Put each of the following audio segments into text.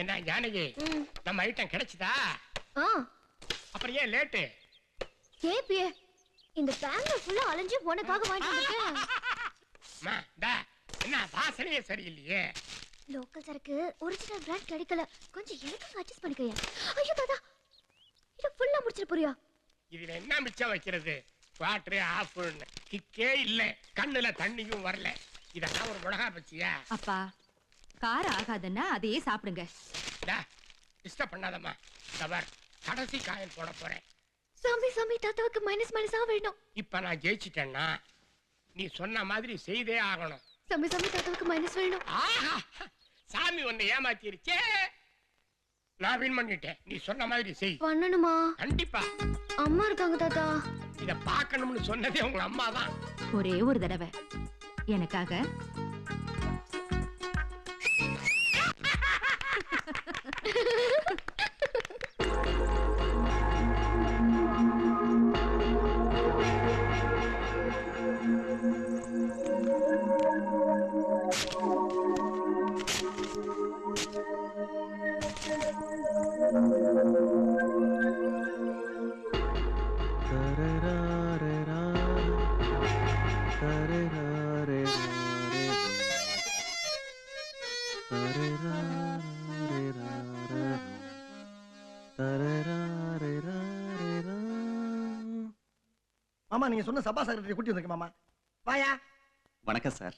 என்ன ஜானகி, நம்ம ஐட்டம் கிடைச்சதா? அப்புறம் ஏன் லேட்டு? கேப்பியே, இந்த பேங்க்ல ஃபுல்லா அலைஞ்சு உனக்காக வாங்கிட்டு வந்திருக்கேன். என்ன வாசனையே சரியில்லையே. லோக்கல் சரக்கு ஒரிஜினல் பிராண்ட் கிடைக்கல, கொஞ்சம் எனக்கு அட்ஜஸ்ட் பண்ணிக்கயா. ஐயோ தாதா, இத ஃபுல்லா முடிச்சிர போறியா? இதுல என்ன மிச்சம் வைக்கிறது? வாட்டர் ஆஃப் கிக்கே இல்ல, கண்ணுல தண்ணியும் வரல. இதெல்லாம் ஒரு மிளகா பச்சியா? அப்பா, கார ஆகாதுன்னா அதையே சாப்பிடுங்க. டிஸ்டர்ப் பண்ணாதம்மா. தவர் கடைசி காயம் போட போறேன். சாமி சாமி, தாத்தாவுக்கு மைனஸா வேணும். இப்ப நான் ஜெயிச்சிட்டேன்னா நீ சொன்ன மாதிரி செய்தே ஆகணும். சாமி சாமி, தாத்தாவுக்கு மைனஸ் வேணும். சாமி உன்னை ஏமாத்திருச்சே. நான் வின் பண்ணிட்டேன். நீ சொன்ன மாதிரி செய். பண்ணணுமா? கண்டிப்பா. அம்மா இருக்காங்க தாத்தா. இத பார்க்கணும்னு சொன்னதே உங்க அம்மா தான். ஒரே ஒரு தடவை எனக்காக. மாமா, நீங்க சொன்ன சபா செக்ரட்டரி கூட்டி வந்திருக்கேன் மாமா. வாயா. வணக்கம் சார்.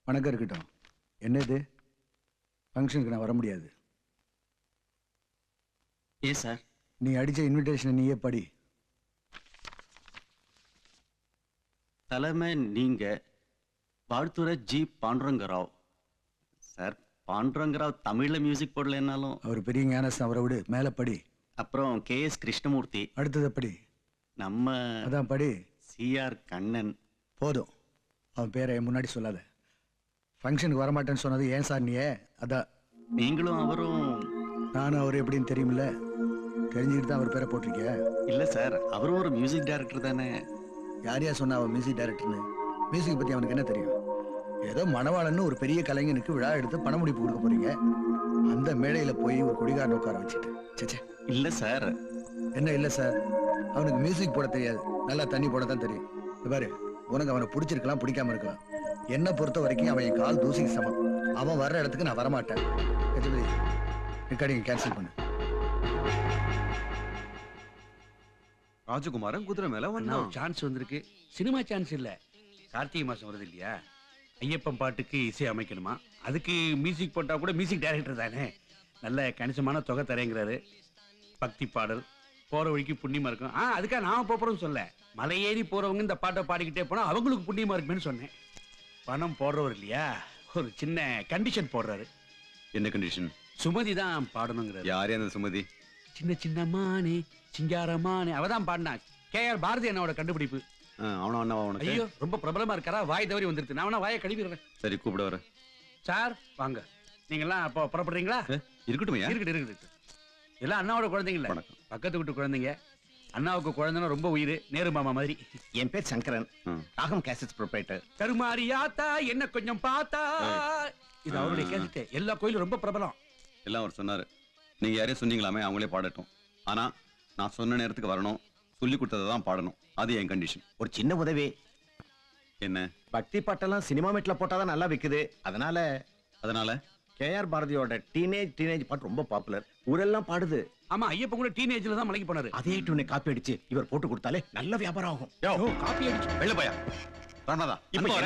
வணக்கம் இருக்கட்டும். என்னது ஃபங்க்ஷனுக்கு நான் வர முடியாது. ஏன் சார்? நீ அடிச்ச இன்விடேஷனை நீயே படி. தலைமை நீங்க வாழ்த்துறை ஜி பாண்டுரங்கராவ். சார், பாண்டுரங்கராவ் தமிழ்ல மியூசிக் போடலன்னாலும் அவர் பெரிய ஞானஸ்தான், அவரை விடு. மேல படி. அப்புறம் KS கிருஷ்ணமூர்த்தி. அடுத்தது படி. நம்ம அதான் படி. CR கண்ணன். போதும், அவன் பேரை முன்னாடி சொல்லாத. ஃபங்க்ஷனுக்கு வரமாட்டேன்னு சொன்னது ஏன் சார் நீயே? அதான். நீங்களும் அவரும்? நானும் அவர் எப்படின்னு தெரியுமில்ல, தெரிஞ்சுக்கிட்டு தான் அவர் பேரை போட்டிருக்கிய. இல்ல சார், அவரும் ஒரு மியூசிக் டைரக்டர் தானே. யார் யார் சொன்னா அவன் மியூசிக் டைரக்டர்னு? மியூசிக் பத்தி அவனுக்கு என்ன தெரியும்? ஏதோ மணவாளன்னு ஒரு பெரிய கலைஞனுக்கு விழா எடுத்து பண முடிப்பு கொடுக்க போறீங்க. அந்த மேடையில போய் ஒரு குடிகாரன் உட்கார வச்சுட்டு. சேச்சே. இல்ல சார். என்ன இல்ல சார்? அவனுக்கு மியூசிக் போட தெரியாது, நல்லா தண்ணி போட தான் தெரியும். பாரு, உனக்கு அவனை பிடிச்சிருக்கலாம், பிடிக்காம இருக்கலாம். என்ன பொறுத்த வரைக்கும் அவன் என் கால் தூசிக்கு சமம். அவன் வர்ற இடத்துக்கு நான் வரமாட்டேன். ரெக்கார்டிங் கேன்சல் பண்ணு. ராஜகுமாரன் குதிரை மேல வந்தான். சான்ஸ் வந்திருக்கு. சினிமா சான்ஸ் இல்ல, கார்த்திகை மாசம் வருது இல்லையா? ஐயப்பன் பாட்டுக்கு இசை அமைக்கணுமா, அதுக்கு மியூசிக் போட்டா கூட மியூசிக் டைரக்டர் தானே. நல்ல கணிசமான தொகை தரேங்கிறாரு. பக்தி பாடல் போற வழிக்கு புண்ணியமா இருக்கும். அதுக்காக நான் போறோம்னு சொல்ல, மலை ஏறி போறவங்க இந்த பாட்டை பாடிக்கிட்டே போனா அவங்களுக்கு புண்ணியமா இருக்குன்னு சொன்னேன். பணம் போடுறவர் இல்லையா, ஒரு சின்ன கண்டிஷன் போடுறாரு. என்ன கண்டிஷன்? சுமதி தான் பாடணுங்கிறாரு. யாரே அந்த சுமதி? சின்ன சின்ன மானே சிங்காரமானே அவதான் பாடினா. KR பாரதி என்னோட கண்டுபிடிப்பு. ஐயோ, ரொம்ப பிரபலமா இருக்காரா, வாய் தவறி வந்துருது. நான் வேணா வாயை கழுவிடுறேன். சரி, கூப்பிட வர. சார் வாங்க. நீங்க எல்லாம் அப்போ புறப்படுறீங்களா? இருக்கட்டும். இருக்கட்டும். எல்லாம் அண்ணாவோட குழந்தைங்கள, பக்கத்து வீட்டு குழந்தைங்க. அண்ணாவுக்கு குழந்தைன்னா ரொம்ப உயிர், நேரு மாமா மாதிரி. என் பேர் சங்கரன், ராகம் கேசட்ஸ் ப்ரொப்ரைட்டர். கருமாரியாத்தா என்ன கொஞ்சம் பார்த்தா, இது அவருடைய கேசட். எல்லா கோயிலும் ரொம்ப பிரபலம். எல்லாம் அவர் சொன்னாரு. நீங்க யாரையும் சொன்னீங்களாமே, அவங்களே பாடட்டும். ஆனா நான் சொன்ன நேரத்துக்கு வரணும், சொல்லி கொடுத்ததை தான் பாடணும். அது என் கண்டிஷன். ஒரு சின்ன உதவி. என்ன? பக்தி பாட்டெல்லாம் சினிமா மீட்ல போட்டாதான் நல்லா விக்குது. அதனால KR பாரதியோட டீனேஜ் பாட்டு ரொம்ப பாப்புலர், ஊரெல்லாம் பாடுது. ஆமா, ஐயப்பன் கூட டீனேஜ்ல தான் மலைக்கு போனாரு. அதே டியூனை காப்பி அடிச்சு இவர் போட்டு கொடுத்தாலே நல்ல வியாபாரம் ஆகும். காப்பி அடிச்சு வெளில போயா?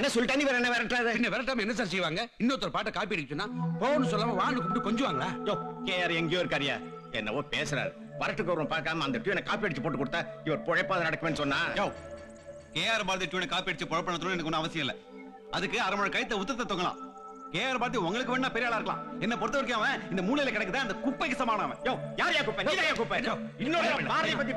என்ன சொல்லிட்டா நீ வேற என்ன விரட்டாத? என்ன விரட்டாம என்ன சார் செய்வாங்க? இன்னொருத்தர் பாட்டை காப்பி அடிச்சுன்னா போன்னு சொல்லாம வான்னு கூப்பிட்டு கொஞ்சுவாங்களா? KR எங்கேயோ இருக்காரியா, என்னவோ பேசுறாரு. வரட்டுக்கு ஒரு பார்க்காம அந்த டியூனை காப்பி அடிச்சு போட்டு கொடுத்தா இவர் பொழைப்பாத நடக்கும்னு சொன்னா. KR பாரதி டியூனை காப்பி அடிச்சு பொழப்பணும் எனக்கு ஒன்றும் அவசியம் இல்லை. அதுக்கு அரை மணி கழுத்தை உத்தத்தை தொங்கலாம். KR பாரதி உங்களுக்கு வேணா பெரிய ஆளா இருக்கலாம். என்ன பொறுத்த வரைக்கும் அவன் இந்த மூலையில கிடக்குதா அந்த குப்பைக்கு சமானவன். யார் குப்பை? நீ குப்பை. இன்னொரு பாரதி பத்தி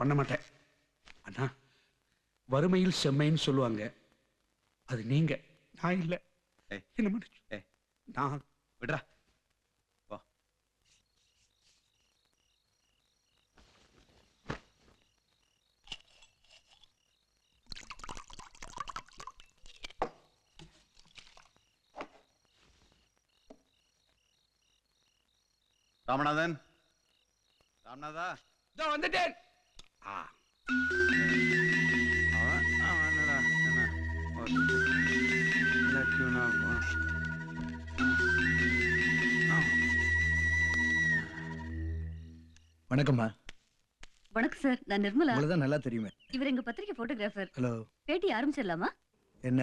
பண்ண மாட்டேன். அண்ணா, வறுமையில் செம்மைன்னு சொல்லுவாங்க, அது நீங்க, நான் இல்ல. என்ன மன்னிச்சு. நான் விடுறா. ராமநாதன், ராமநாதா, இதோ வந்துட்டேன். ஆ. அவன் என்னடா, என்ன? இந்த tune ஆ? வணக்கம்மா. வணக்கம் சார், நான் நிர்மலா. உங்களுக்கு தான் நல்லா தெரியுமே. இவர் எங்க பத்திரிகை போட்டோகிராஃபர். ஹலோ. பேட்டி ஆரம்பிச்சிடலாமா? என்ன,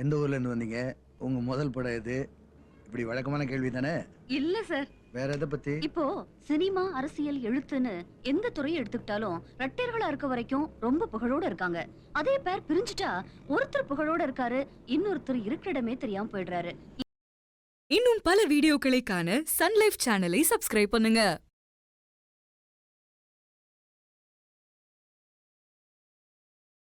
எந்த ஊர்ல இருந்து வந்தீங்க? உங்க முதல் படம் எது? இப்படி வழக்கமான கேள்வி தானே. இல்ல சார், வேற எதை பத்தி? இப்போ சினிமா, அரசியல், எழுத்துன்னு எந்த துறையை எடுத்துக்கிட்டாலும் ரெட்டையர்களா இருக்க வரைக்கும் ரொம்ப புகழோட இருக்காங்க. அதே பேர் பிரிஞ்சுட்டா ஒருத்தர் புகழோட இருக்காரு, இன்னொருத்தர் இருக்கிற இடமே தெரியாம போயிடுறாரு. இன்னும் பல வீடியோக்களை காண சன் லைஃப் சேனலை சப்ஸ்கிரைப் பண்ணுங்க.